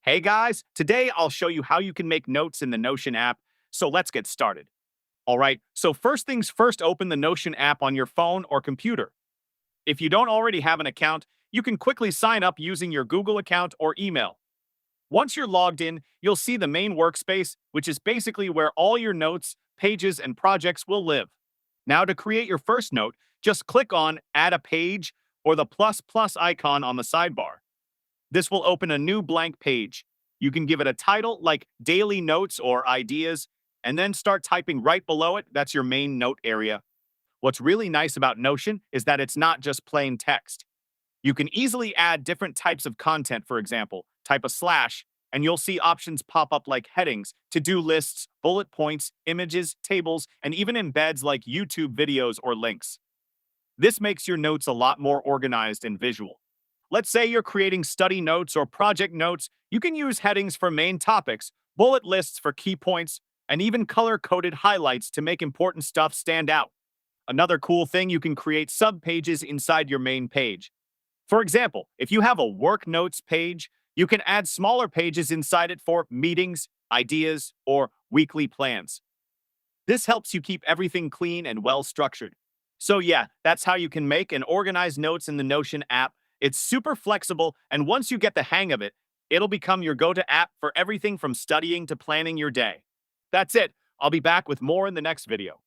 Hey guys, today I'll show you how you can make notes in the Notion app, so let's get started. All right, so first things first, open the Notion app on your phone or computer. If you don't already have an account, you can quickly sign up using your Google account or email. Once you're logged in, you'll see the main workspace, which is basically where all your notes, pages, and projects will live. Now to create your first note, just click on Add a Page or the plus icon on the sidebar. This will open a new blank page. You can give it a title like Daily Notes or Ideas, and then start typing right below it. That's your main note area. What's really nice about Notion is that it's not just plain text. You can easily add different types of content. For example, type a slash, and you'll see options pop up like headings, to-do lists, bullet points, images, tables, and even embeds like YouTube videos or links. This makes your notes a lot more organized and visual. Let's say you're creating study notes or project notes. You can use headings for main topics, bullet lists for key points, and even color-coded highlights to make important stuff stand out. Another cool thing, you can create subpages inside your main page. For example, if you have a work notes page, you can add smaller pages inside it for meetings, ideas, or weekly plans. This helps you keep everything clean and well structured. So yeah, that's how you can make and organize notes in the Notion app. It's super flexible, and once you get the hang of it, it'll become your go-to app for everything from studying to planning your day. That's it. I'll be back with more in the next video.